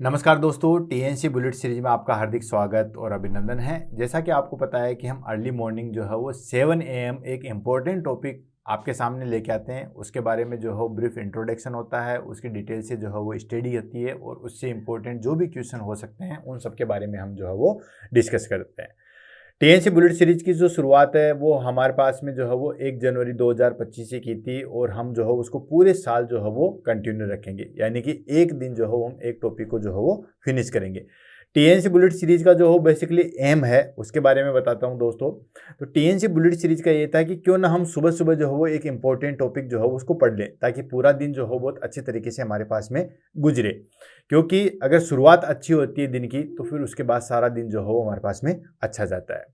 नमस्कार दोस्तों, TNC bullet series में आपका हार्दिक स्वागत और अभिनंदन है। जैसा कि आपको पता है कि हम अर्ली मॉर्निंग जो है वो 7 AM एक इम्पोर्टेंट टॉपिक आपके सामने लेके आते हैं। उसके बारे में जो है ब्रीफ इंट्रोडक्शन होता है, उसकी डिटेल से जो है वो स्टडी होती है और उससे इम्पोर्टेंट जो भी क्वेश्चन हो सकते हैं उन सब के बारे में हम जो है वो डिस्कस करते हैं। टीएनसी बुलेट सीरीज की जो शुरुआत है वो हमारे पास में जो है वो 1 जनवरी 2025 से की थी और हम जो है उसको पूरे साल जो है वो कंटिन्यू रखेंगे, यानी कि एक दिन जो है हम एक टॉपिक को जो है वो फिनिश करेंगे। टीएनसी बुलेट सीरीज का जो हो बेसिकली एम है उसके बारे में बताता हूं दोस्तों। तो टीएनसी बुलेट सीरीज का ये था कि क्यों ना हम सुबह सुबह जो है वो एक इंपॉर्टेंट टॉपिक जो है उसको पढ़ लें, ताकि पूरा दिन जो हो बहुत अच्छे तरीके से हमारे पास में गुजरे। क्योंकि अगर शुरुआत अच्छी होती है दिन की तो फिर उसके बाद सारा दिन जो हो हमारे पास में अच्छा जाता है।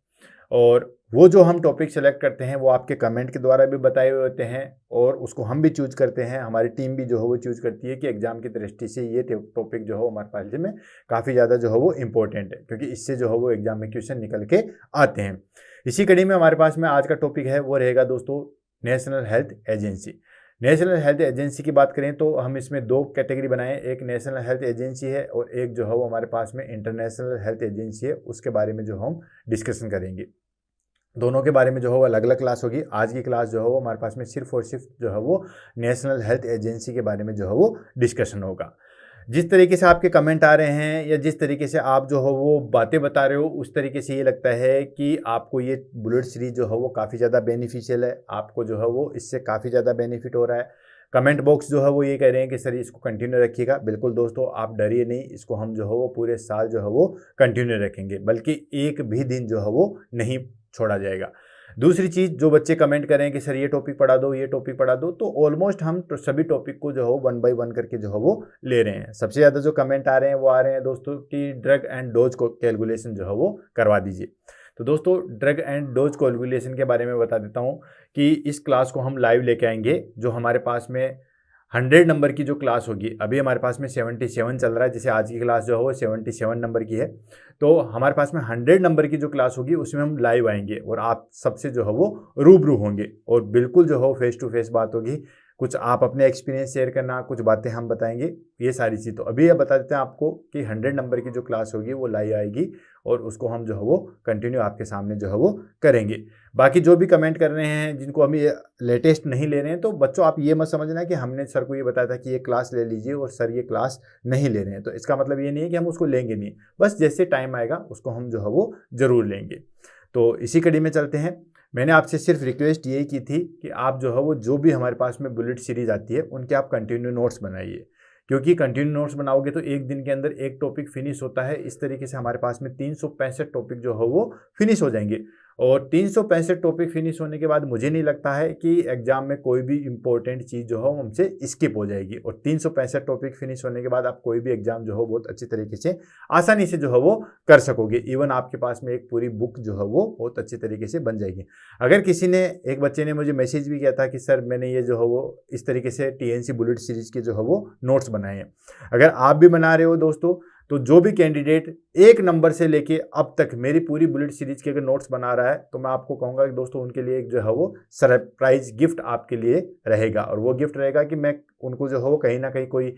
और वो जो हम टॉपिक सेलेक्ट करते हैं वो आपके कमेंट के द्वारा भी बताए हुए होते हैं और उसको हम भी चूज करते हैं, हमारी टीम भी जो है वो चूज करती है कि एग्जाम की दृष्टि से ये टॉपिक जो है हमारे पास में काफ़ी ज़्यादा जो है वो इम्पोर्टेंट है, क्योंकि इससे जो है वो एग्जाम में क्वेश्चन निकल के आते हैं। इसी कड़ी में हमारे पास में आज का टॉपिक है वो रहेगा दोस्तों national health agency. National health agency की बात करें तो हम इसमें दो कैटेगरी बनाएं, एक नेशनल हेल्थ एजेंसी है और एक जो है वो हमारे पास में इंटरनेशनल हेल्थ एजेंसी है। उसके बारे में जो हम डिस्कशन करेंगे। दोनों के बारे में जो है वो अलग अलग क्लास होगी। आज की क्लास जो है वो हमारे पास में सिर्फ और सिर्फ जो है वो नेशनल हेल्थ एजेंसी के बारे में जो है वो डिस्कशन होगा। जिस तरीके से आपके कमेंट आ रहे हैं या जिस तरीके से आप जो हो वो बातें बता रहे हो, उस तरीके से ये लगता है कि आपको ये बुलेट सीरीज जो है वो काफ़ी ज़्यादा बेनिफिशियल है, आपको जो है वो इससे काफ़ी ज़्यादा बेनिफिट हो रहा है। कमेंट बॉक्स जो है वो ये कह रहे हैं कि सर इसको कंटिन्यू रखिएगा। बिल्कुल दोस्तों, आप डरिए नहीं, इसको हम जो है वो पूरे साल जो है वो कंटिन्यू रखेंगे, बल्कि एक भी दिन जो है वो नहीं छोड़ा जाएगा। दूसरी चीज़, जो बच्चे कमेंट करें कि सर ये टॉपिक पढ़ा दो, ये टॉपिक पढ़ा दो, तो ऑलमोस्ट हम तो सभी टॉपिक को जो है वन बाय वन करके जो है वो ले रहे हैं। सबसे ज़्यादा जो कमेंट आ रहे हैं वो आ रहे हैं दोस्तों कि ड्रग एंड डोज को कैलकुलेशन जो है वो करवा दीजिए। तो दोस्तों, ड्रग एंड डोज कैलकुलेशन के बारे में बता देता हूँ कि इस क्लास को हम लाइव लेके आएंगे। जो हमारे पास में 100 नंबर की जो क्लास होगी, अभी हमारे पास में 77 चल रहा है, जैसे आज की क्लास जो है वो 77 नंबर की है। तो हमारे पास में 100 नंबर की जो क्लास होगी उसमें हम लाइव आएंगे और आप सबसे जो है वो रूबरू होंगे और बिल्कुल जो है फेस टू फेस बात होगी। कुछ आप अपने एक्सपीरियंस शेयर करना, कुछ बातें हम बताएंगे, ये सारी चीज़। तो अभी ये बता देते हैं आपको कि 100 नंबर की जो क्लास होगी वो लाइव आएगी और उसको हम जो है वो कंटिन्यू आपके सामने जो है वो करेंगे। बाकी जो भी कमेंट कर रहे हैं जिनको हम ये लेटेस्ट नहीं ले रहे हैं, तो बच्चों आप ये मत समझना कि हमने सर को ये बताया था कि ये क्लास ले लीजिए और सर ये क्लास नहीं ले रहे हैं, तो इसका मतलब ये नहीं है कि हम उसको लेंगे नहीं। बस जैसे टाइम आएगा उसको हम जो है वो ज़रूर लेंगे। तो इसी कड़ी में चलते हैं। मैंने आपसे सिर्फ रिक्वेस्ट यही की थी कि आप जो है वो जो भी हमारे पास में बुलेट सीरीज आती है उनके आप कंटिन्यू नोट्स बनाइए, क्योंकि कंटिन्यू नोट्स बनाओगे तो एक दिन के अंदर एक टॉपिक फिनिश होता है। इस तरीके से हमारे पास में 365 टॉपिक जो है वो फिनिश हो जाएंगे और 365 टॉपिक फिनिश होने के बाद मुझे नहीं लगता है कि एग्जाम में कोई भी इंपॉर्टेंट चीज़ जो है हमसे स्किप हो जाएगी। और 365 टॉपिक फिनिश होने के बाद आप कोई भी एग्जाम जो है बहुत अच्छी तरीके से आसानी से जो है वो कर सकोगे। इवन आपके पास में एक पूरी बुक जो है वो बहुत अच्छी तरीके से बन जाएगी। अगर किसी ने, एक बच्चे ने मुझे मैसेज भी किया था कि सर मैंने ये जो है वो इस तरीके से टीएनसी बुलेट सीरीज के जो है वो नोट्स बनाए हैं। अगर आप भी बना रहे हो दोस्तों, तो जो भी कैंडिडेट 1 नंबर से लेके अब तक मेरी पूरी बुलेट सीरीज के अगर नोट्स बना रहा है, तो मैं आपको कहूँगा कि दोस्तों उनके लिए एक जो है वो सरप्राइज गिफ्ट आपके लिए रहेगा। और वो गिफ्ट रहेगा कि मैं उनको जो है वो कहीं ना कहीं कोई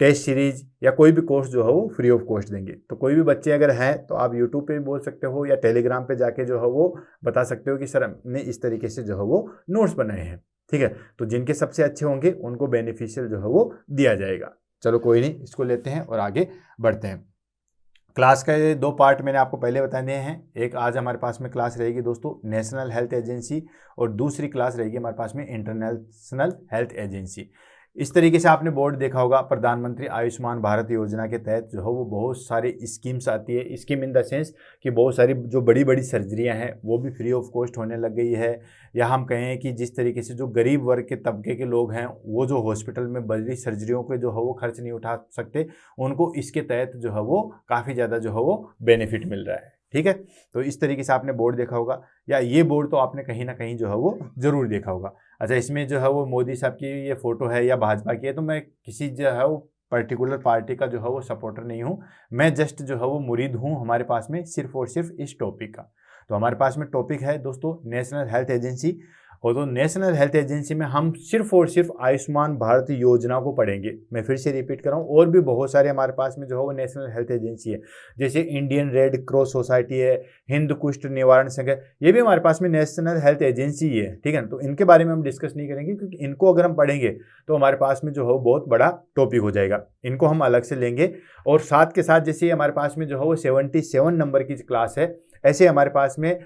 टेस्ट सीरीज या कोई भी कोर्स जो है वो फ्री ऑफ कॉस्ट देंगे। तो कोई भी बच्चे अगर हैं तो आप यूट्यूब पे भी बोल सकते हो या टेलीग्राम पे जाके जो है वो बता सकते हो कि सर हमने इस तरीके से जो है वो नोट्स बनाए हैं। ठीक है, तो जिनके सबसे अच्छे होंगे उनको बेनिफिशियल जो है वो दिया जाएगा। चलो कोई नहीं, इसको लेते हैं और आगे बढ़ते हैं। क्लास का ये 2 पार्ट मैंने आपको पहले बता दिए हैं। एक आज हमारे पास में क्लास रहेगी दोस्तों नेशनल हेल्थ एजेंसी और दूसरी क्लास रहेगी हमारे पास में इंटरनेशनल हेल्थ एजेंसी। इस तरीके से आपने बोर्ड देखा होगा, प्रधानमंत्री आयुष्मान भारत योजना के तहत जो है वो बहुत सारी स्कीम्स आती है। स्कीम इन द सेंस कि बहुत सारी जो बड़ी बड़ी सर्जरियां हैं वो भी फ्री ऑफ कॉस्ट होने लग गई है। या हम कहें कि जिस तरीके से जो गरीब वर्ग के तबके के लोग हैं वो जो हॉस्पिटल में बड़ी सर्जरियों के जो है वो खर्च नहीं उठा सकते, उनको इसके तहत जो है वो काफ़ी ज़्यादा जो है वो बेनिफिट मिल रहा है। ठीक है, तो इस तरीके से आपने बोर्ड देखा होगा, या ये बोर्ड तो आपने कहीं ना कहीं जो है वो ज़रूर देखा होगा। अच्छा, इसमें जो है वो मोदी साहब की ये फ़ोटो है या भाजपा की है, तो मैं किसी जो है वो पर्टिकुलर पार्टी का जो है वो सपोर्टर नहीं हूँ। मैं जस्ट जो है वो मुरीद हूँ हमारे पास में सिर्फ और सिर्फ इस टॉपिक का। तो हमारे पास में टॉपिक है दोस्तों नेशनल हेल्थ एजेंसी। और तो नेशनल हेल्थ एजेंसी में हम सिर्फ और सिर्फ आयुष्मान भारत योजना को पढ़ेंगे। मैं फिर से रिपीट कर रहा हूँ, और भी बहुत सारे हमारे पास में जो है वो नेशनल हेल्थ एजेंसी है, जैसे इंडियन रेड क्रॉस सोसाइटी है, हिंद कुष्ठ निवारण संघ है, ये भी हमारे पास में नेशनल हेल्थ एजेंसी ही है, ठीक है ना। तो इनके बारे में हम डिस्कस नहीं करेंगे, क्योंकि इनको अगर हम पढ़ेंगे तो हमारे पास में जो है वो बहुत बड़ा टॉपिक हो जाएगा, इनको हम अलग से लेंगे। और साथ के साथ जैसे हमारे पास में जो है वो 77 नंबर की क्लास है, ऐसे हमारे पास में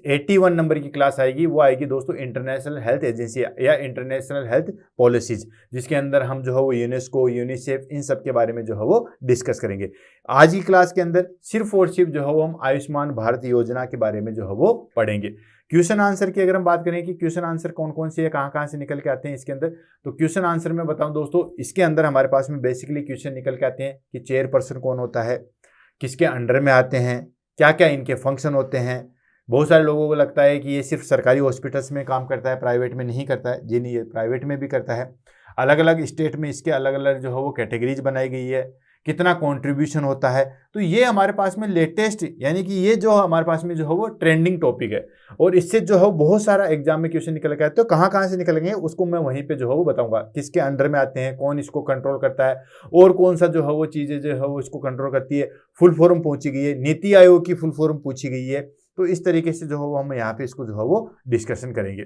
81 नंबर की क्लास आएगी, वो आएगी दोस्तों इंटरनेशनल हेल्थ एजेंसी या इंटरनेशनल हेल्थ पॉलिसीज, जिसके अंदर हम जो है वो यूनेस्को, यूनिसेफ, इन सब के बारे में जो है वो डिस्कस करेंगे। आज की क्लास के अंदर सिर्फ और सिर्फ जो है वो हम आयुष्मान भारत योजना के बारे में जो है वो पढ़ेंगे। क्वेश्चन आंसर की अगर हम बात करें कि क्वेश्चन आंसर कौन कौन से है, कहाँ कहाँ से निकल के आते हैं इसके अंदर, तो क्वेश्चन आंसर में बताऊं दोस्तों, इसके अंदर हमारे पास में बेसिकली क्वेश्चन निकल के आते हैं कि चेयरपर्सन कौन होता है, किसके अंडर में आते हैं, क्या क्या इनके फंक्शन होते हैं। बहुत सारे लोगों को लगता है कि ये सिर्फ सरकारी हॉस्पिटल्स में काम करता है, प्राइवेट में नहीं करता है। जी नहीं, ये प्राइवेट में भी करता है। अलग अलग स्टेट में इसके अलग अलग जो है वो कैटेगरीज बनाई गई है, कितना कंट्रीब्यूशन होता है। तो ये हमारे पास में लेटेस्ट, यानी कि ये जो हमारे पास में जो है वो ट्रेंडिंग टॉपिक है, और इससे जो है बहुत सारा एग्जाम में क्वेश्चन निकल के आते हैं। तो कहाँ कहाँ से निकलेंगे उसको मैं वहीं पे जो है वो बताऊंगा, किसके अंडर में आते हैं, कौन इसको कंट्रोल करता है, और कौन सा जो है वो चीज़ें जो है वो इसको कंट्रोल करती है। फुल फॉर्म पूछी गई है, नीति आयोग की फुल फॉर्म पूछी गई है। तो इस तरीके से जो है वो हम यहाँ पे इसको जो है वो डिस्कशन करेंगे।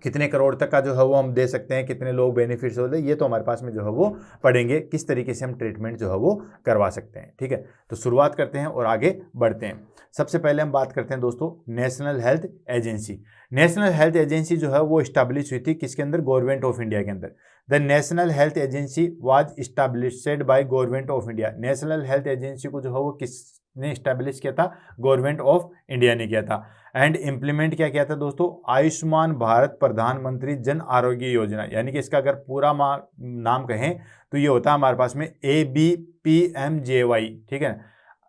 कितने करोड़ तक का जो है वो हम दे सकते हैं, कितने लोग बेनिफिट्स होते हैं, ये तो हमारे पास में जो है वो पढ़ेंगे, किस तरीके से हम ट्रीटमेंट जो है वो करवा सकते हैं, ठीक है। तो शुरुआत करते हैं और आगे बढ़ते हैं। सबसे पहले हम बात करते हैं दोस्तों national health agency. National health agency जो है वो इस्टेब्लिश हुई थी किसके अंदर, गवर्नमेंट ऑफ इंडिया के अंदर। The national health agency was established by government of India. National health agency को जो है वो किसने इस्टेब्लिश किया था, गवर्नमेंट ऑफ इंडिया ने किया था। एंड इम्प्लीमेंट क्या किया था दोस्तों, आयुष्मान भारत प्रधानमंत्री जन आरोग्य योजना, यानी कि इसका अगर पूरा नाम कहें तो ये होता है हमारे पास में ABPMJY, ठीक है।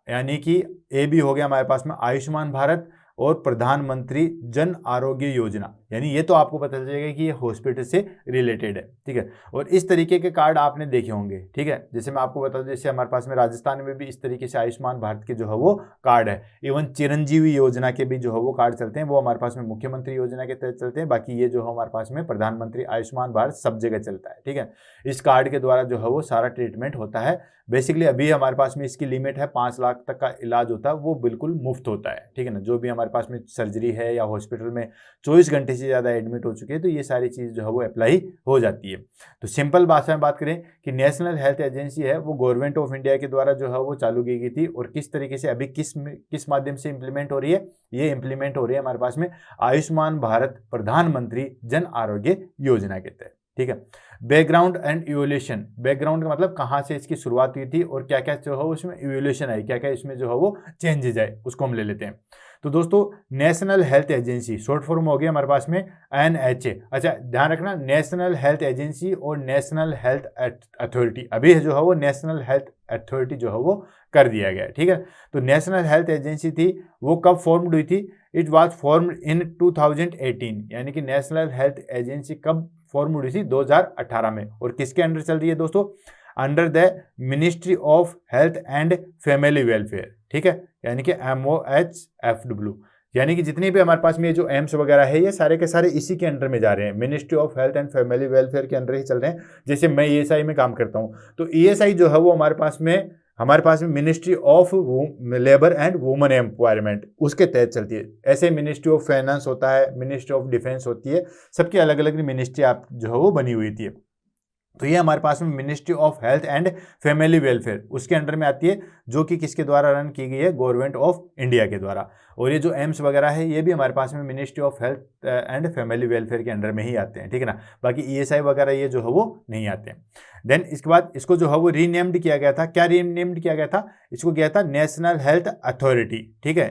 यानी कि AB हो गया हमारे पास में आयुष्मान भारत, और प्रधानमंत्री जन आरोग्य योजना, यानी ये तो आपको पता चल जाएगा कि ये हॉस्पिटल से रिलेटेड है, ठीक है। और इस तरीके के कार्ड आपने देखे होंगे, ठीक है। जैसे मैं आपको बता दूं, जैसे हमारे पास में राजस्थान में भी इस तरीके से आयुष्मान भारत के जो है वो कार्ड है। इवन चिरंजीवी योजना के भी जो है वो कार्ड चलते हैं, वो हमारे पास में मुख्यमंत्री योजना के तहत चलते हैं। बाकी ये जो है हमारे पास में प्रधानमंत्री आयुष्मान भारत सब जगह चलता है, ठीक है। इस कार्ड के द्वारा जो है वो सारा ट्रीटमेंट होता है। बेसिकली अभी हमारे पास में इसकी लिमिट है 5 लाख तक का इलाज होता है, वो बिल्कुल मुफ्त होता है, ठीक है ना। जो भी हमारे पास में सर्जरी है या हॉस्पिटल में 24 घंटे से ज़्यादा एडमिट हो चुके हैं, तो ये सारी चीज़ जो है वो अप्लाई हो जाती है। तो सिंपल भाषा में बात करें कि नेशनल हेल्थ एजेंसी है वो गवर्नमेंट ऑफ इंडिया के द्वारा जो है वो चालू की गई थी, और किस तरीके से अभी किस माध्यम से इंप्लीमेंट हो रही है, ये इंप्लीमेंट हो रही है हमारे पास में आयुष्मान भारत प्रधानमंत्री जन आरोग्य योजना के तहत, ठीक है। बैकग्राउंड एंड इवोल्यूशन, बैकग्राउंड का मतलब कहाँ से इसकी शुरुआत हुई थी और क्या क्या जो है उसमें इवोल्यूशन आई, क्या क्या इसमें जो है वो चेंजेज आए, उसको हम ले लेते हैं। तो दोस्तों national health agency short form हो गया हमारे पास में NHA। अच्छा ध्यान रखना, नेशनल हेल्थ एजेंसी और नेशनल हेल्थ अथॉरिटी, अभी जो है वो नेशनल हेल्थ अथॉरिटी जो है वो कर दिया गया है, ठीक है। तो नेशनल हेल्थ एजेंसी थी वो कब फॉर्म्ड हुई थी, इट वाज फॉर्म्ड इन 2018, यानी कि नेशनल हेल्थ एजेंसी कब फॉर्म हुई थी, 2018 में। और किसके अंडर चल रही है दोस्तों, under the ministry of health and family welfare, ठीक है, यानी कि MOHFW। यानी कि जितनी भी हमारे पास में जो एम्स वगैरह है ये सारे के सारे इसी के अंडर में जा रहे हैं, ministry of health and family welfare के अंडर ही चल रहे हैं। जैसे मैं ESI में काम करता हूँ, तो ESI जो है वो हमारे पास में ministry of labour and women empowerment उसके तहत चलती है। ऐसे मिनिस्ट्री ऑफ फाइनेंस होता है, मिनिस्ट्री ऑफ डिफेंस होती है, सबकी अलग अलग मिनिस्ट्री आप जो है वो बनी हुई थी। तो ये हमारे पास में ministry of health and family welfare उसके अंडर में आती है, जो कि किसके द्वारा रन की गई है, गवर्नमेंट ऑफ इंडिया के द्वारा। और ये जो एम्स वगैरह है ये भी हमारे पास में ministry of health and family welfare के अंडर में ही आते हैं, ठीक है ना। बाकी ESI वगैरह ये जो है वो नहीं आते हैं। देन इसके बाद इसको जो है वो रीनेम्ड किया गया था। क्या रीनेम्ड किया गया था, इसको किया था नेशनल हेल्थ अथॉरिटी, ठीक है,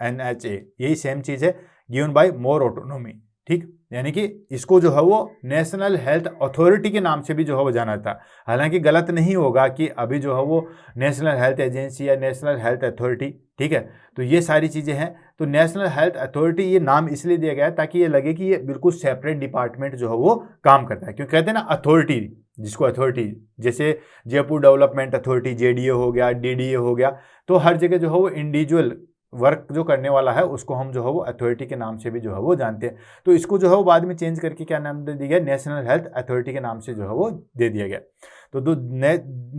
NHA। यही सेम चीज़ है, गिवन बाय मोर ऑटोनोमी, ठीक। यानी कि इसको जो है वो नेशनल हेल्थ अथॉरिटी के नाम से भी जो है वो जाना था। हालांकि गलत नहीं होगा कि अभी जो है वो नेशनल हेल्थ एजेंसी या नेशनल हेल्थ अथॉरिटी, ठीक है। तो ये सारी चीज़ें हैं। तो नेशनल हेल्थ अथॉरिटी ये नाम इसलिए दिया गया है ताकि ये लगे कि ये बिल्कुल सेपरेट डिपार्टमेंट जो है वो काम करता है। क्योंकि कहते हैं ना अथॉरिटी, जिसको अथॉरिटी, जैसे जयपुर डेवलपमेंट अथॉरिटी JDA हो गया, DDA हो गया, तो हर जगह जो है वो इंडिविजुअल वर्क जो करने वाला है उसको हम जो है वो अथॉरिटी के नाम से भी जो है वो जानते हैं। तो इसको जो है वो बाद में चेंज करके क्या नाम दे दिया गया, नेशनल हेल्थ अथॉरिटी के नाम से जो है वो दे दिया गया। तो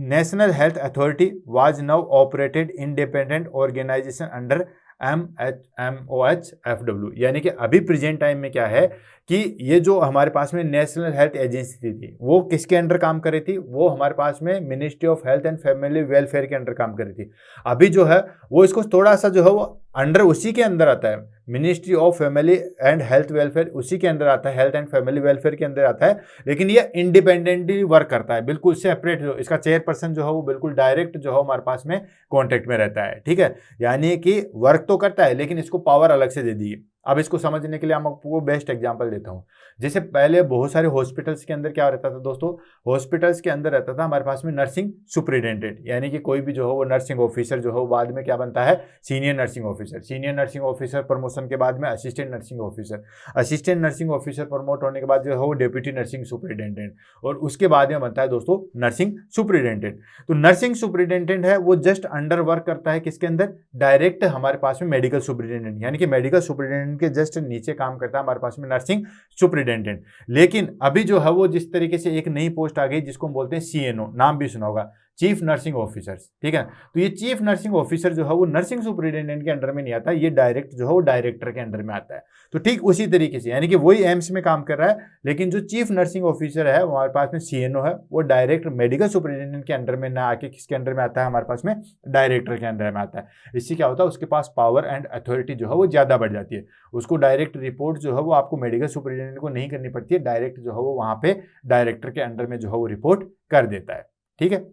national health authority was now operated independent organization under MOHFW, यानी कि अभी प्रेजेंट टाइम में क्या है कि ये जो हमारे पास में नेशनल हेल्थ एजेंसी थी वो किसके अंडर काम कर रही थी, वो हमारे पास में ministry of health and family welfare के अंडर काम कर रही थी। अभी जो है वो इसको थोड़ा सा जो है वो अंडर उसी के अंदर आता है, ministry of family and health welfare उसी के अंदर आता है, हेल्थ एंड फैमिली वेलफेयर के अंदर आता है, लेकिन ये इंडिपेंडेंटली वर्क करता है, बिल्कुल सेपरेट। जो इसका चेयरपर्सन जो है वो बिल्कुल डायरेक्ट जो है हमारे पास में कॉन्टेक्ट में रहता है, ठीक है। यानी कि वर्क तो करता है लेकिन इसको पावर अलग से दे दी है। अब इसको समझने के लिए मैं आपको बेस्ट एग्जांपल देता हूँ। जैसे पहले बहुत सारे हॉस्पिटल्स के अंदर क्या रहता था दोस्तों, हॉस्पिटल्स के अंदर रहता था हमारे पास में नर्सिंग सुपरिटेंडेंट, यानी कि कोई भी जो है वो नर्सिंग ऑफिसर जो है बाद में क्या बनता है, senior nursing officer. Senior nursing officer promotion के बाद में assistant nursing officer, assistant nursing officer promote होने के बाद जो है वो डेप्यूटी नर्सिंग सुपरिटेंडेंट, और उसके बाद में बनता है दोस्तों नर्सिंग सुपरिटेंडेंट। तो नर्सिंग सुपरिटेंडेंट है वो जस्ट अंडर वर्क करता है किसके अंदर, डायरेक्ट हमारे पास में मेडिकल सुपरिटेंडेंट, यानी कि मेडिकल सुपरिटेंडेंट के जस्ट नीचे काम करता है हमारे पास में नर्सिंग सुपरिटेंडेंट। लेकिन अभी जो है वो जिस तरीके से एक नई पोस्ट आ गई जिसको हम बोलते हैं CNO, नाम भी सुना होगा, चीफ नर्सिंग ऑफिसर, ठीक है। तो ये चीफ नर्सिंग ऑफिसर जो है वो नर्सिंग सुपरिटेंडेंट के अंडर में नहीं आता, ये डायरेक्ट जो है वो डायरेक्टर के अंडर में आता है। तो ठीक उसी तरीके से यानी कि वही एम्स में काम कर रहा है, लेकिन जो चीफ नर्सिंग ऑफिसर है हमारे पास में CNO है, वो डायरेक्ट मेडिकल सुपरिटेंडेंट के अंडर में ना आके किसके अंडर में आता है, हमारे पास में डायरेक्टर के अंडर में आता है। इससे क्या होता है, उसके पास पावर एंड अथॉरिटी जो है वो ज़्यादा बढ़ जाती है। उसको डायरेक्ट रिपोर्ट जो है वो आपको मेडिकल सुपरिटेंडेंट को नहीं करनी पड़ती है, डायरेक्ट जो है वो वहाँ पे डायरेक्टर के अंडर में जो है वो रिपोर्ट कर देता है, ठीक है।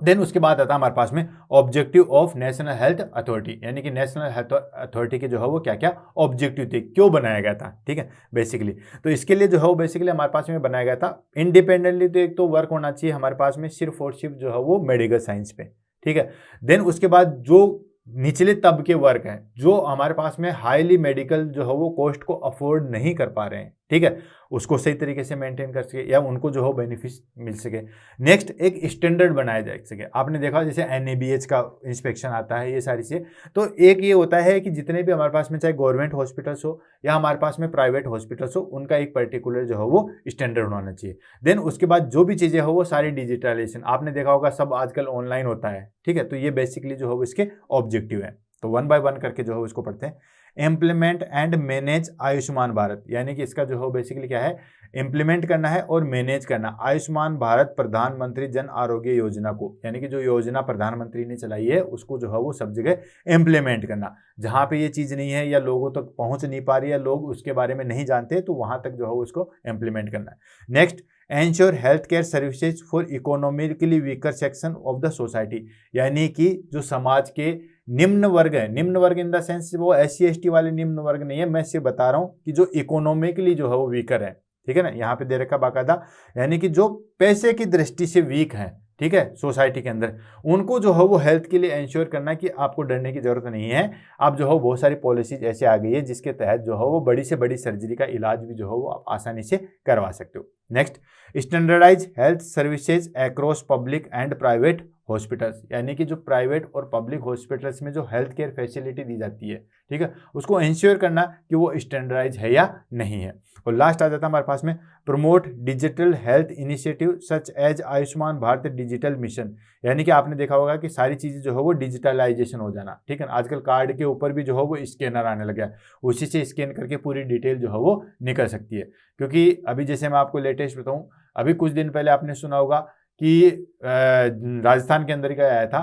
देन उसके बाद आता है हमारे पास में objective of national health authority, यानी कि नेशनल हेल्थ अथॉरिटी के जो है वो क्या क्या ऑब्जेक्टिव थे, क्यों बनाया गया था, ठीक है बेसिकली। तो इसके लिए जो है वो बेसिकली हमारे पास में बनाया गया था इंडिपेंडेंटली, तो एक तो वर्क होना चाहिए हमारे पास में सिर्फ और सिर्फ जो है वो मेडिकल साइंस पे, ठीक है। देन उसके बाद जो निचले तब के वर्क हैं, जो हमारे पास में हाईली मेडिकल जो है वो कॉस्ट को अफोर्ड नहीं कर पा रहे हैं, ठीक है, उसको सही तरीके से मेंटेन कर सके या उनको जो हो बेनिफिट मिल सके। नेक्स्ट एक स्टैंडर्ड बनाया जा सके। आपने देखा जैसे NABH का इंस्पेक्शन आता है, ये सारी चीज़ें। तो एक ये होता है कि जितने भी हमारे पास में चाहे गवर्नमेंट हॉस्पिटल्स हो या हमारे पास में प्राइवेट हॉस्पिटल्स हो, उनका एक पर्टिकुलर जो है वो स्टैंडर्ड होना चाहिए। देन उसके बाद जो भी चीज़ें हो वो सारी डिजिटलाइजेशन, आपने देखा होगा सब आजकल ऑनलाइन होता है, ठीक है। तो ये बेसिकली जो है वो इसके ऑब्जेक्टिव है। तो 1 बाय 1 करके जो है इसको पढ़ते हैं। Implement and manage Ayushman Bharat, यानी कि इसका जो है बेसिकली क्या है, इम्प्लीमेंट करना है और मैनेज करना आयुष्मान भारत प्रधानमंत्री जन आरोग्य योजना को, यानी कि जो योजना प्रधानमंत्री ने चलाई है उसको जो है वो सब जगह इम्प्लीमेंट करना। जहाँ पे ये चीज़ नहीं है या लोगों तक पहुँच नहीं पा रही है, लोग उसके बारे में नहीं जानते, तो वहाँ तक जो है उसको इम्प्लीमेंट करना है। Next, ensure health care services for economically weaker section of the society, यानी कि जो समाज के निम्न वर्ग है, निम्न वर्ग इन द सेंस वो SC ST वाले निम्न वर्ग नहीं है, मैं सिर्फ बता रहा हूँ कि जो इकोनॉमिकली जो है वो वीकर है, ठीक है ना, यहाँ पे दे रखा बाकायदा, यानी कि जो पैसे की दृष्टि से वीक है, ठीक है, सोसाइटी के अंदर, उनको जो है वो हेल्थ के लिए इंश्योर करना कि आपको डरने की जरूरत नहीं है। आप जो है बहुत सारी पॉलिसीज ऐसे आ गई है जिसके तहत जो है वो बड़ी से बड़ी सर्जरी का इलाज भी जो है वो आप आसानी से करवा सकते हो। Next, standardize health services across public and private hospitals, यानी कि जो प्राइवेट और पब्लिक हॉस्पिटल्स में जो हेल्थ केयर फैसिलिटी दी जाती है, ठीक है, उसको इंश्योर करना कि वो स्टैंडर्डाइज है या नहीं है। और लास्ट आ जाता है हमारे पास में promote digital health initiative such as Ayushman Bharat digital mission, यानी कि आपने देखा होगा कि सारी चीज़ें जो है वो डिजिटलाइजेशन हो जाना, ठीक है ना। आजकल कार्ड के ऊपर भी जो है वो स्कैनर आने लगा है, उसी से स्कैन करके पूरी डिटेल जो है वो निकल सकती है। क्योंकि अभी जैसे मैं आपको लेटेस्ट बताऊँ, अभी कुछ दिन पहले आपने सुना होगा कि राजस्थान के अंदर क्या आया था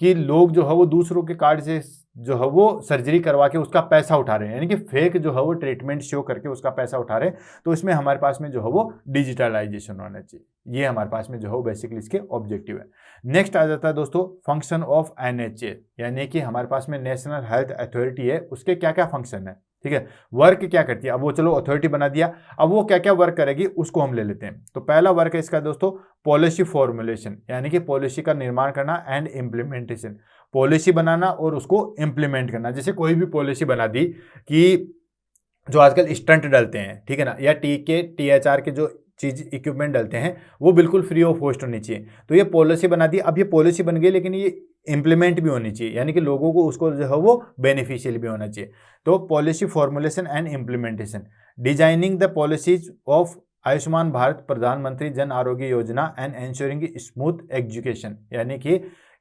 कि लोग जो है वो दूसरों के कार्ड से जो है वो सर्जरी करवा के उसका पैसा उठा रहे हैं, यानी कि फेक जो है वो ट्रीटमेंट शो करके उसका पैसा उठा रहे हैं। तो इसमें हमारे पास में जो है वो डिजिटलाइजेशन होना चाहिए, ये हमारे पास में जो है बेसिकली इसके ऑब्जेक्टिव है। नेक्स्ट आ जाता है दोस्तों फंक्शन ऑफ NHA, यानी कि हमारे पास में नेशनल हेल्थ अथॉरिटी है, उसके क्या क्या फंक्शन है, ठीक है, वर्क क्या करती है। अब वो चलो अथॉरिटी बना दिया, अब वो क्या क्या वर्क करेगी उसको हम ले लेते हैं। तो पहला वर्क है इसका दोस्तों पॉलिसी फॉर्मुलेशन, यानी कि पॉलिसी का निर्माण करना एंड इम्प्लीमेंटेशन, पॉलिसी बनाना और उसको इम्प्लीमेंट करना। जैसे कोई भी पॉलिसी बना दी कि जो आजकल स्टंट डलते हैं, ठीक है ना, या THR के जो चीज़ इक्विपमेंट डलते हैं वो बिल्कुल फ्री ऑफ कॉस्ट होनी चाहिए। तो ये पॉलिसी बना दी, अब ये पॉलिसी बन गई लेकिन ये इम्प्लीमेंट भी होनी चाहिए, यानी कि लोगों को उसको जो है वो बेनिफिशियल भी होना चाहिए। तो policy formulation and implementation, designing the policies of Ayushman Bharat प्रधानमंत्री Jan Arogya Yojana and ensuring smooth execution,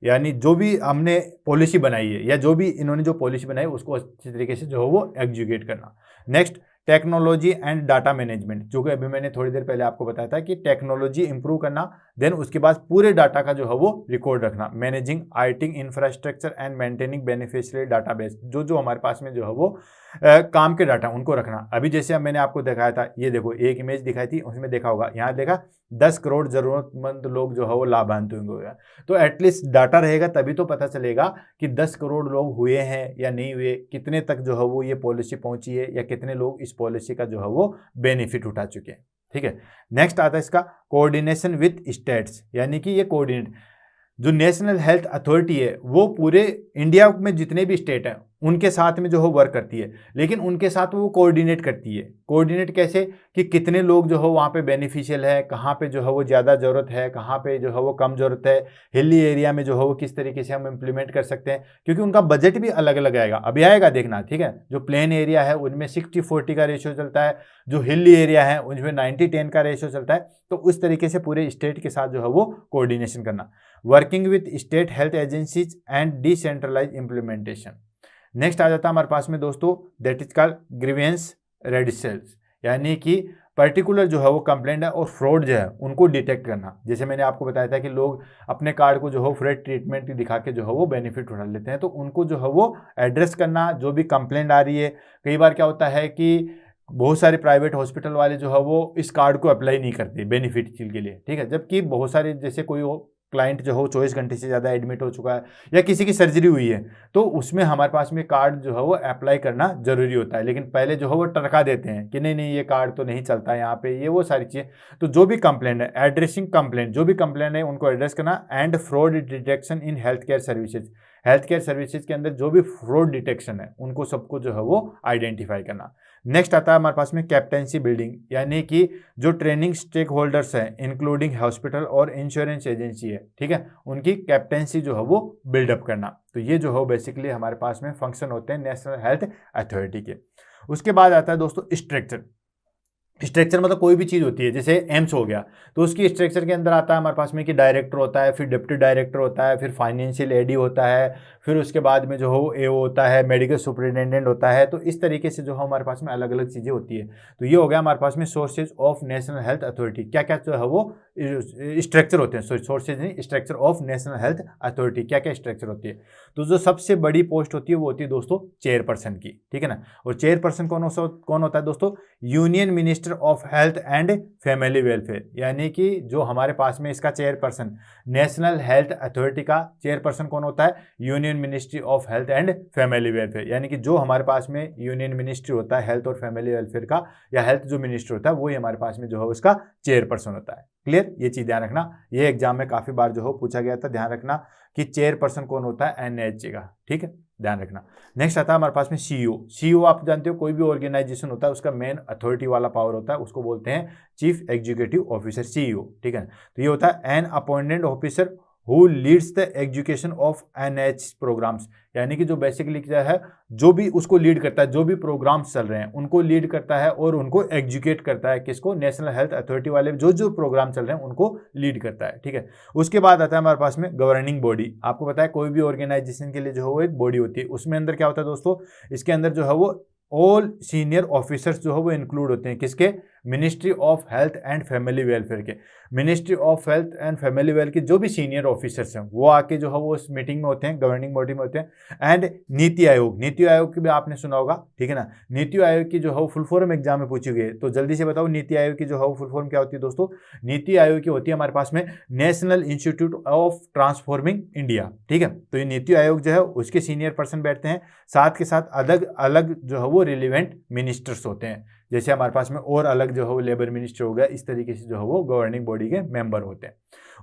यानी जो भी हमने पॉलिसी बनाई है या जो भी इन्होंने जो पॉलिसी बनाई है उसको अच्छी तरीके से जो है वो एग्जीक्यूट करना। Next, technology and data management, जो कि अभी मैंने थोड़ी देर पहले आपको बताया था कि टेक्नोलॉजी इंप्रूव करना, देन उसके बाद पूरे डाटा का जो है वो रिकॉर्ड रखना। Managing IT infrastructure and maintaining beneficiary database, जो हमारे पास में जो है वो काम के डाटा उनको रखना। अभी जैसे मैंने आपको दिखाया था, ये देखो एक इमेज दिखाई थी, उसमें देखा होगा, यहाँ देखा 10 करोड़ जरूरतमंद लोग जो है वो लाभान्वित होंगे। तो एटलीस्ट डाटा रहेगा तभी तो पता चलेगा कि 10 करोड़ लोग हुए हैं या नहीं हुए, कितने तक जो है वो ये पॉलिसी पहुंची है या कितने लोग इस पॉलिसी का जो है वो बेनिफिट उठा चुके हैं। ठीक है, नेक्स्ट आता है इसका कोऑर्डिनेशन विथ स्टेट्स, यानी कि ये कोऑर्डिनेट, जो नेशनल हेल्थ अथॉरिटी है वो पूरे इंडिया में जितने भी स्टेट हैं उनके साथ में जो है वर्क करती है, लेकिन उनके साथ वो कोऑर्डिनेट करती है। कोऑर्डिनेट कैसे, कि कितने लोग जो है वहाँ पे बेनिफिशियल है, कहाँ पे जो है वो ज़्यादा ज़रूरत है, कहाँ पे जो है वो कम ज़रूरत है, हिली एरिया में जो है वो किस तरीके से हम इम्प्लीमेंट कर सकते हैं, क्योंकि उनका बजट भी अलग अलग आएगा, अभी आएगा देखना। ठीक है, जो प्लेन एरिया है उनमें 60-40 का रेशियो चलता है, जो हिली एरिया है उनमें 90-10 का रेशियो चलता है। तो उस तरीके से पूरे स्टेट के साथ जो है वो कोऑर्डिनेशन करना। Working with state health agencies and decentralize implementation. Next आ जाता है हमारे पास में दोस्तों, that is called grievance redressals, यानी कि पर्टिकुलर जो है वो कंप्लेंट है और फ्रॉड जो है उनको डिटेक्ट करना। जैसे मैंने आपको बताया था कि लोग अपने कार्ड को जो है फ्री ट्रीटमेंट दिखा के जो है वो बेनिफिट उठा लेते हैं, तो उनको जो है वो एड्रेस करना, जो भी कंप्लेंट आ रही है। कई बार क्या होता है कि बहुत सारे प्राइवेट हॉस्पिटल वाले जो है वो इस कार्ड को अप्लाई नहीं करते बेनिफिट के लिए। ठीक है, जबकि बहुत सारे, जैसे कोई क्लाइंट जो हो 24 घंटे से ज़्यादा एडमिट हो चुका है या किसी की सर्जरी हुई है, तो उसमें हमारे पास में कार्ड जो है वो अप्लाई करना जरूरी होता है, लेकिन पहले जो है वो टरका देते हैं कि नहीं नहीं ये कार्ड तो नहीं चलता यहाँ पे, ये वो सारी चीज़ें। तो जो भी कंप्लेंट है, एड्रेसिंग कंप्लेंट, जो भी कंप्लेंट है उनको एड्रेस करना। And fraud detection in health care services, health care services के अंदर जो भी फ्रॉड डिटेक्शन है उनको सबको जो है वो आइडेंटिफाई करना। नेक्स्ट आता है हमारे पास में कैप्टेंसी बिल्डिंग, यानी कि जो ट्रेनिंग स्टेक होल्डर्स हैं इंक्लूडिंग हॉस्पिटल और इंश्योरेंस एजेंसी है, ठीक है, उनकी कैप्टेंसी जो है वो बिल्डअप करना। तो ये जो है बेसिकली हमारे पास में फंक्शन होते हैं नेशनल हेल्थ अथॉरिटी के। उसके बाद आता है दोस्तों स्ट्रक्चर। स्ट्रक्चर मतलब कोई भी चीज़ होती है, जैसे एम्स हो गया तो उसकी स्ट्रक्चर के अंदर आता है हमारे पास में कि डायरेक्टर होता है, फिर डिप्टी डायरेक्टर होता है, फिर फाइनेंशियल एडी होता है, फिर उसके बाद में जो हो एओ होता है, मेडिकल सुपरिटेंडेंट होता है। तो इस तरीके से जो है हमारे पास में अलग अलग चीज़ें होती है। तो ये हो गया हमारे पास में sources of national health authority, क्या क्या जो है वो स्ट्रक्चर होते हैं, सोर्सेज नहीं, structure of national health authority, क्या क्या स्ट्रक्चर होती है। तो जो सबसे बड़ी पोस्ट होती है वो होती है दोस्तों चेयरपर्सन की, ठीक है ना। और चेयरपर्सन कौन होता है दोस्तों, union minister of health and family welfare, यानी कि जो हमारे पास में इसका चेयरपर्सन, नेशनल हेल्थ अथॉरिटी का चेयरपर्सन कौन होता है, union ministry of health and family welfare, यानी कि जो हमारे पास में यूनियन मिनिस्ट्री होता है हेल्थ और फैमिली वेलफेयर का, या हेल्थ जो मिनिस्टर होता है वही हमारे पास में जो है उसका चेयरपर्सन होता है। क्लियर, ये चीज ध्यान रखना, ये एग्जाम में काफी बार जो हो पूछा गया था, ध्यान रखना कि चेयरपर्सन कौन होता है, एनएचए का, ठीक है, ध्यान रखना। नेक्स्ट आता है हमारे पास में सीईओ। सीईओ आप जानते हो कोई भी ऑर्गेनाइजेशन होता है उसका मेन अथॉरिटी वाला पावर होता है, उसको बोलते हैं चीफ एग्जीक्यूटिव ऑफिसर, सीईओ, ठीक है। तो ये होता है an appointed officer who leads the execution of NH programs, यानी कि जो बेसिकली क्या है, जो भी उसको लीड करता है, जो भी प्रोग्राम्स चल रहे हैं उनको लीड करता है और उनको एग्जीक्यूट करता है, किसको, नेशनल हेल्थ अथॉरिटी वाले जो प्रोग्राम चल रहे हैं उनको लीड करता है, ठीक है। उसके बाद आता है हमारे पास में गवर्निंग बॉडी। आपको पता है कोई भी ऑर्गेनाइजेशन के लिए जो है वो एक बॉडी होती है, उसमें अंदर क्या होता है दोस्तों, इसके अंदर जो है वो ऑल सीनियर ऑफिसर्स जो है वो इंक्लूड होते हैं, किसके, ministry of health and family welfare के। Ministry of health and family welfare के जो भी सीनियर ऑफिसर्स हैं वो आके जो है वो उस मीटिंग में होते हैं, गवर्निंग बॉडी में होते हैं। एंड नीति आयोग, नीति आयोग की भी आपने सुना होगा, ठीक है ना। नीति आयोग की जो है फुल फॉर्म एग्जाम में पूछी गई है, तो जल्दी से बताओ नीति आयोग की जो है फुल फॉर्म क्या होती है दोस्तों। नीति आयोग की होती है हमारे पास में national institute of transforming India, ठीक है। तो ये नीति आयोग जो है उसके सीनियर पर्सन बैठते हैं, साथ के साथ अलग अलग जो है वो रिलेवेंट मिनिस्टर्स होते हैं, जैसे हमारे पास में और अलग जो है वो लेबर मिनिस्टर हो गया, इस तरीके से जो है वो गवर्निंग बॉडी के मेंबर होते हैं।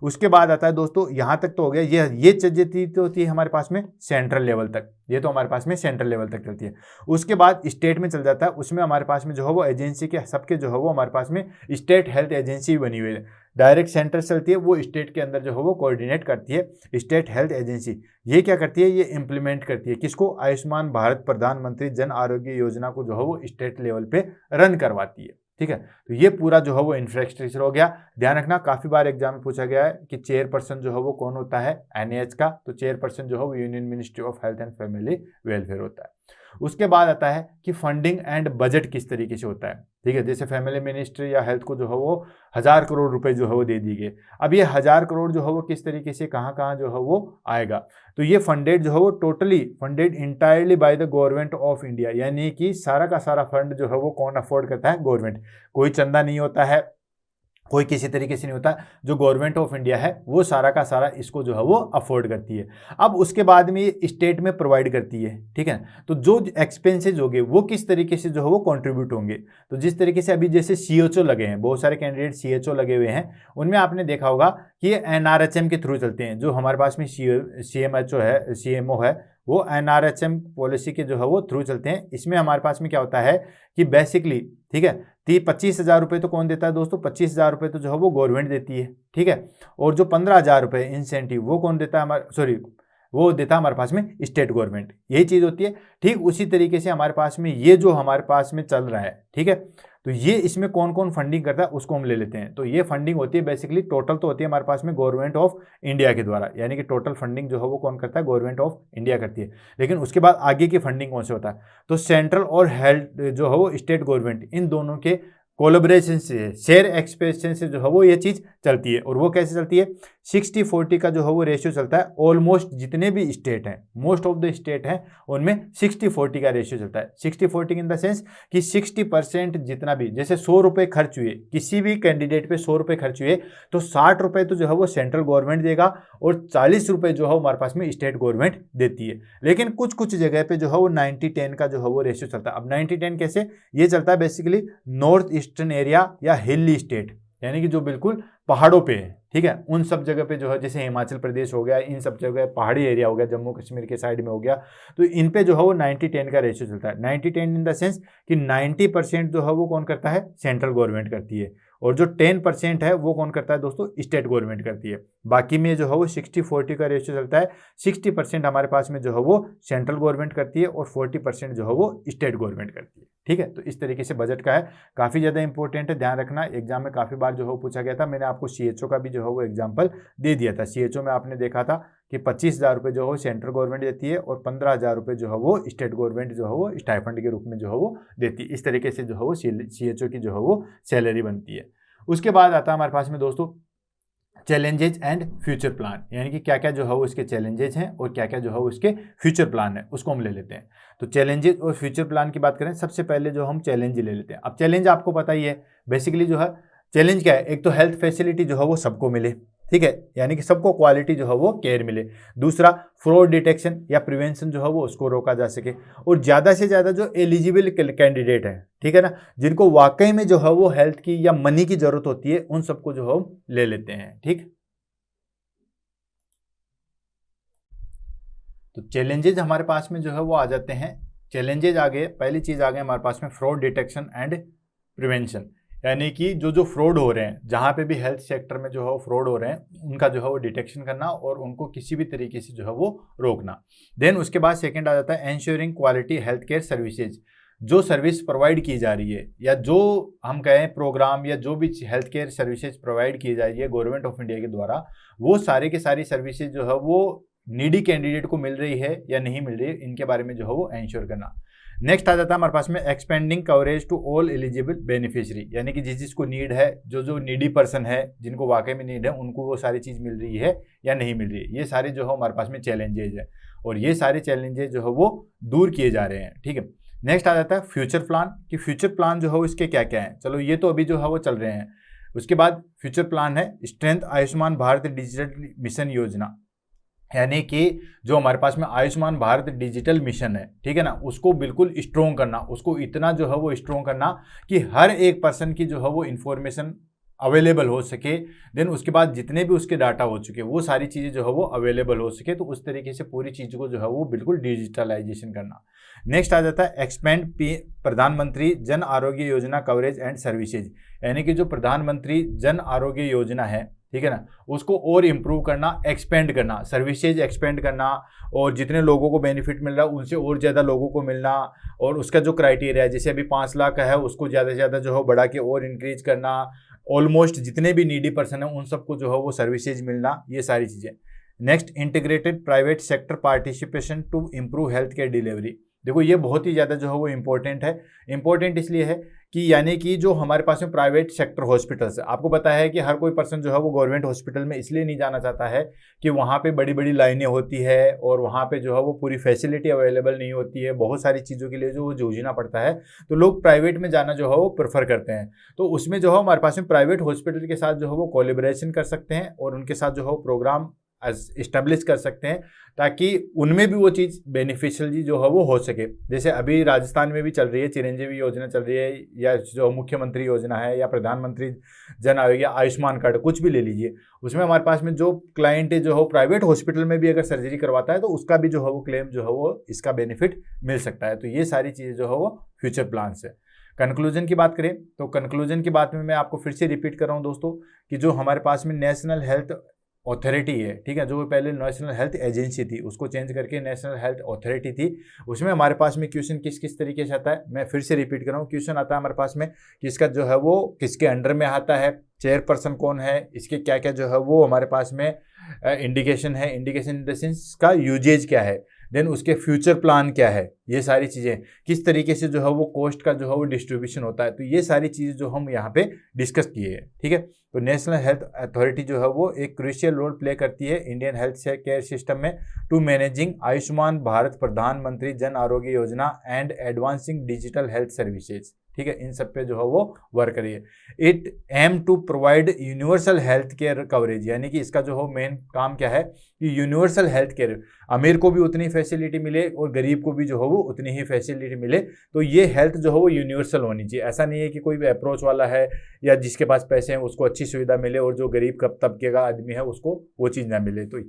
उसके बाद आता है दोस्तों, यहाँ तक तो हो गया, ये चीजें तो होती है हमारे पास में सेंट्रल लेवल तक, ये तो हमारे पास में सेंट्रल लेवल तक चलती है। उसके बाद स्टेट में चल जाता है, उसमें हमारे पास में जो है वो एजेंसी के सबके जो है वो हमारे पास में स्टेट हेल्थ एजेंसी बनी हुई है। डायरेक्ट सेंटर चलती है, वो स्टेट के अंदर जो है वो कोऑर्डिनेट करती है। स्टेट हेल्थ एजेंसी ये क्या करती है, ये इंप्लीमेंट करती है किसको, आयुष्मान भारत प्रधानमंत्री जन आरोग्य योजना को जो है वो स्टेट लेवल पे रन करवाती है। ठीक है, तो ये पूरा जो है वो इंफ्रास्ट्रक्चर हो गया। ध्यान रखना, काफी बार एग्जाम में पूछा गया है कि चेयरपर्सन जो है वो कौन होता है, एनएच का, तो चेयरपर्सन जो है वो union ministry of health and family welfare होता है। उसके बाद आता है कि फंडिंग एंड बजट किस तरीके से होता है। ठीक है, जैसे फैमिली मिनिस्ट्री या हेल्थ को जो है वो 1000 करोड़ रुपए जो है वो दे दी गए। अब ये 1000 करोड़ जो है वो किस तरीके से कहाँ कहाँ जो है वो आएगा, तो ये फंडेड जो है वो totally funded entirely by the government of India, यानी कि सारा का सारा फंड जो है वो कौन अफोर्ड करता है, गवर्नमेंट। कोई चंदा नहीं होता है, कोई किसी तरीके से नहीं होता, जो गवर्नमेंट ऑफ इंडिया है वो सारा का सारा इसको जो है वो अफोर्ड करती है। अब उसके बाद में ये स्टेट में प्रोवाइड करती है। ठीक है, तो जो एक्सपेंसेज होंगे वो किस तरीके से जो है वो कंट्रीब्यूट होंगे, तो जिस तरीके से अभी जैसे सीएचओ लगे हैं, बहुत सारे कैंडिडेट सीएचओ लगे हुए हैं, उनमें आपने देखा होगा कि ये एनआरएचएम के थ्रू चलते हैं। जो हमारे पास में सीएमएचओ है, सीएमओ है, वो एनआरएचएम पॉलिसी के जो है वो थ्रू चलते हैं। इसमें हमारे पास में क्या होता है कि बेसिकली, ठीक है, 25,000 रुपये तो कौन देता है दोस्तों, 25,000 रुपये तो जो है वो गवर्नमेंट देती है। ठीक है, और जो 15,000 रुपये इंसेंटिव वो कौन देता है, वो देता है हमारे पास में स्टेट गवर्नमेंट। यही चीज़ होती है। ठीक उसी तरीके से हमारे पास में ये जो हमारे पास में चल रहा है, ठीक है, तो ये इसमें कौन कौन फंडिंग करता है उसको हम ले लेते हैं। तो ये फंडिंग होती है बेसिकली, टोटल तो होती है हमारे पास में गवर्नमेंट ऑफ इंडिया के द्वारा, यानी कि टोटल फंडिंग जो है वो कौन करता है, गवर्नमेंट ऑफ इंडिया करती है। लेकिन उसके बाद आगे की फंडिंग कौन से होता है, तो सेंट्रल और हेल्थ जो है वो स्टेट गवर्नमेंट, इन दोनों के कोलैबोरेशन से, शेयर एक्सपेंशन से जो है वो ये चीज़ चलती है। और वो कैसे चलती है, 60-40 का जो है वो रेशियो चलता है। ऑलमोस्ट जितने भी स्टेट हैं, मोस्ट ऑफ द स्टेट हैं, उनमें 60-40 का रेशियो चलता है। 60-40 इन द सेंस कि 60% जितना भी, जैसे 100 रुपये खर्च हुए, किसी भी कैंडिडेट पे 100 रुपये खर्च हुए, तो 60 रुपये तो जो है वो सेंट्रल गवर्नमेंट देगा और 40 रुपये जो है हमारे पास में स्टेट गवर्नमेंट देती है। लेकिन कुछ कुछ जगह पे जो है वो 90-10 का जो है वो रेशियो चलता है। अब 90-10 कैसे, ये चलता है बेसिकली नॉर्थ ईस्टर्न एरिया या हिली स्टेट, यानी कि जो बिल्कुल पहाड़ों पे है। ठीक है, उन सब जगह पे जो है, जैसे हिमाचल प्रदेश हो गया, इन सब जगह पहाड़ी एरिया हो गया, जम्मू कश्मीर के साइड में हो गया, तो इन पे जो है वो 90-10 का रेशियो चलता है। 90-10 इन द सेंस कि 90% जो है वो कौन करता है, सेंट्रल गवर्नमेंट करती है, और जो 10% है वो कौन करता है दोस्तों, स्टेट गवर्नमेंट करती है। बाकी में जो है वो 60-40 का रेशियो चलता है। 60% हमारे पास में जो है वो सेंट्रल गवर्नमेंट करती है और 40% जो है वो स्टेट गवर्नमेंट करती है। ठीक है, तो इस तरीके से बजट का है, काफ़ी ज़्यादा इंपॉर्टेंट है, ध्यान रखना। एग्जाम में काफ़ी बार जो है वो पूछा गया था। मैंने आपको सीएचओ का भी जो है वो एग्जाम्पल दे दिया था। सीएचओ में आपने देखा था कि 25,000 रुपये जो है सेंट्रल गवर्नमेंट देती है और 15,000 रुपये जो है वो स्टेट गवर्नमेंट जो है वो स्टाइफंड के रूप में जो है वो देती है। इस तरीके से जो है वो सीएचओ की जो है वो सैलरी बनती है। उसके बाद आता है हमारे पास में दोस्तों चैलेंजेज एंड फ्यूचर प्लान, यानी कि क्या क्या जो है वो इसके चैलेंजेज हैं और क्या क्या जो है वो इसके फ्यूचर प्लान है, उसको हम ले लेते हैं। तो चैलेंजेज और फ्यूचर प्लान की बात करें, सबसे पहले जो हम चैलेंज ले लेते हैं। अब चैलेंज आपको पता ही है, बेसिकली जो है चैलेंज क्या है, एक तो हेल्थ फैसिलिटी जो है वो सबको मिले, ठीक है, यानी कि सबको क्वालिटी जो है वो केयर मिले। दूसरा, फ्रॉड डिटेक्शन या प्रिवेंशन जो है वो उसको रोका जा सके। और ज़्यादा से ज़्यादा जो एलिजिबल कैंडिडेट है, ठीक है ना, जिनको वाकई में जो है वो हेल्थ की या मनी की जरूरत होती है, उन सबको जो है ले लेते हैं। ठीक, तो चैलेंजेज हमारे पास में जो है वो आ जाते हैं। चैलेंजेज आ गए, पहली चीज़ आ गई हमारे पास में फ्रॉड डिटेक्शन एंड प्रिवेंशन, यानी कि जो फ्रॉड हो रहे हैं, जहाँ पे भी हेल्थ सेक्टर में जो है वो फ्रॉड हो रहे हैं, उनका जो है वो डिटेक्शन करना और उनको किसी भी तरीके से जो है वो रोकना। देन उसके बाद सेकंड आ जाता है ensuring quality health care services. जो सर्विस प्रोवाइड की जा रही है या जो हम कहें प्रोग्राम या जो भी हेल्थ केयर सर्विसेज प्रोवाइड की जा रही है गवर्नमेंट ऑफ इंडिया के द्वारा, वो सारे के सारी सर्विसेज जो है वो नीडी कैंडिडेट को मिल रही है या नहीं मिल रही है, इनके बारे में जो है वो एंश्योर करना। नेक्स्ट आ जाता है हमारे पास में expanding coverage to all eligible beneficiary, यानी कि जिस जिसको नीड है, जो नीडी पर्सन है, जिनको वाकई में नीड है, उनको वो सारी चीज़ मिल रही है या नहीं मिल रही है। ये सारे जो है हमारे पास में चैलेंजेज है और ये सारे चैलेंजेज जो है वो दूर किए जा रहे हैं। ठीक है, नेक्स्ट आ जाता है फ्यूचर प्लान, कि फ्यूचर प्लान जो है वो इसके क्या क्या हैं। चलो ये तो अभी जो है वो चल रहे हैं। उसके बाद फ्यूचर प्लान है strength Ayushman Bharat digital mission योजना, यानी कि जो हमारे पास में आयुष्मान भारत डिजिटल मिशन है, ठीक है ना, उसको बिल्कुल स्ट्रॉन्ग करना, उसको इतना जो है वो स्ट्रॉन्ग करना कि हर एक पर्सन की जो है वो इन्फॉर्मेशन अवेलेबल हो सके, देन उसके बाद जितने भी उसके डाटा हो चुके वो सारी चीज़ें जो है वो अवेलेबल हो सके। तो उस तरीके से पूरी चीज़ को जो है वो बिल्कुल डिजिटलाइजेशन करना। नेक्स्ट आ जाता है एक्सपेंड प्रधानमंत्री Jan Arogya Yojana coverage and services, यानी कि जो प्रधानमंत्री जन आरोग्य योजना है, ठीक है ना, उसको और इम्प्रूव करना, एक्सपेंड करना, सर्विसेज एक्सपेंड करना, और जितने लोगों को बेनिफिट मिल रहा है उनसे और ज़्यादा लोगों को मिलना, और उसका जो क्राइटेरिया है जैसे अभी 5 लाख का है उसको ज़्यादा से ज़्यादा जो है बढ़ा के और इंक्रीज करना, ऑलमोस्ट जितने भी नीडी पर्सन है उन सबको जो है वो सर्विसेज मिलना, ये सारी चीज़ें। Next integrated private sector participation to improve health care delivery. देखो ये बहुत ही ज़्यादा जो है वो इम्पोर्टेंट है। इम्पोर्टेंट इसलिए है कि यानी कि जो हमारे पास में प्राइवेट सेक्टर हॉस्पिटल्स है, आपको पता है कि हर कोई पर्सन जो है वो गवर्नमेंट हॉस्पिटल में इसलिए नहीं जाना चाहता है कि वहाँ पे बड़ी बड़ी लाइनें होती है और वहाँ पे जो है वो पूरी फैसिलिटी अवेलेबल नहीं होती है, बहुत सारी चीज़ों के लिए जो वो जूझना पड़ता है, तो लोग प्राइवेट में जाना जो है वो प्रेफर करते हैं। तो उसमें जो है हमारे पास में प्राइवेट हॉस्पिटल के साथ जो है वो कोलेबोरेशन कर सकते हैं और उनके साथ जो है वो प्रोग्राम इस्टेब्लिश कर सकते हैं ताकि उनमें भी वो चीज़ बेनिफिशियल जो है वो हो सके। जैसे अभी राजस्थान में भी चल रही है चिरंजीवी योजना चल रही है, या जो मुख्यमंत्री योजना है, या प्रधानमंत्री जन आरोग्य, आयुष्मान कार्ड, कुछ भी ले लीजिए, उसमें हमारे पास में जो क्लाइंट जो है प्राइवेट हॉस्पिटल में भी अगर सर्जरी करवाता है तो उसका भी जो है वो क्लेम जो है वो इसका बेनिफिट मिल सकता है। तो ये सारी चीज़ें जो है वो फ्यूचर प्लान्स है। कंक्लूजन की बात करें तो कंक्लूजन की बात में मैं आपको फिर से रिपीट कर रहा हूँ दोस्तों कि जो हमारे पास में नेशनल हेल्थ अथॉरिटी है, ठीक है, जो पहले नेशनल हेल्थ एजेंसी थी उसको चेंज करके नेशनल हेल्थ अथॉरिटी थी, उसमें हमारे पास में क्वेश्चन किस किस तरीके से आता है, मैं फिर से रिपीट कर रहा हूँ। क्वेश्चन आता है हमारे पास में कि इसका जो है वो किसके अंडर में आता है, चेयरपर्सन कौन है, इसके क्या क्या जो है वो हमारे पास में इंडिकेशन है, इंडिकेशन इन द सेंस का यूजेज क्या है, देन उसके फ्यूचर प्लान क्या है, ये सारी चीज़ें, किस तरीके से जो है वो कॉस्ट का जो है वो डिस्ट्रीब्यूशन होता है, तो ये सारी चीज़ें जो हम यहाँ पे डिस्कस किए हैं, ठीक है। तो नेशनल हेल्थ अथॉरिटी जो है वो एक क्रूशियल रोल प्ले करती है इंडियन हेल्थ केयर सिस्टम में टू मैनेजिंग आयुष्मान भारत प्रधानमंत्री Jan Arogya Yojana and advancing digital health services, ठीक है, इन सब पे जो है वो वर्क करिए। It aim to provide universal health care coverage, यानी कि इसका जो है मेन काम क्या है कि यूनिवर्सल हेल्थ केयर, अमीर को भी उतनी फैसिलिटी मिले और गरीब को भी जो है वो उतनी ही फैसिलिटी मिले। तो ये हेल्थ जो है वो यूनिवर्सल होनी चाहिए, ऐसा नहीं है कि कोई भी अप्रोच वाला है या जिसके पास पैसे हैं उसको अच्छी सुविधा मिले और जो गरीब तबके का आदमी है उसको वो चीज़ ना मिले, तो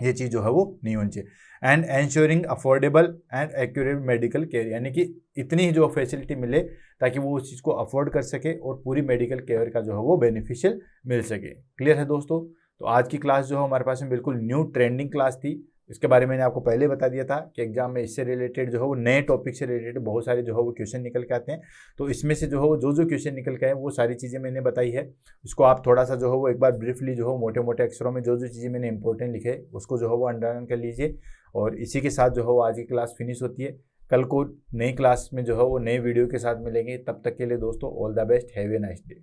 ये चीज़ जो है वो नहीं होनी चाहिए। And ensuring affordable and accurate medical care, यानी कि इतनी ही जो फैसिलिटी मिले ताकि वो उस चीज़ को अफोर्ड कर सके और पूरी मेडिकल केयर का जो है वो बेनिफिशियल मिल सके। क्लियर है दोस्तों? तो आज की क्लास जो है हमारे पास में बिल्कुल न्यू ट्रेंडिंग क्लास थी। इसके बारे में मैंने आपको पहले बता दिया था कि एग्जाम में इससे रिलेटेड जो है वो नए टॉपिक से रिलेटेड बहुत सारे जो है वो क्वेश्चन निकल के आते हैं। तो इसमें से जो है वो जो क्वेश्चन निकल के आए वो सारी चीज़ें मैंने बताई है, उसको आप थोड़ा सा जो है वो एक बार ब्रीफली जो है मोटे मोटे अक्षरों में जो चीज़ें मैंने इंपॉर्टेंट लिखे उसको जो है वो अंडरलाइन कर लीजिए। और इसी के साथ जो है वो आज की क्लास फिनिश होती है। कल को नई क्लास में जो है वो नए वीडियो के साथ मिलेंगे। तब तक के लिए दोस्तों all the best, have a nice day.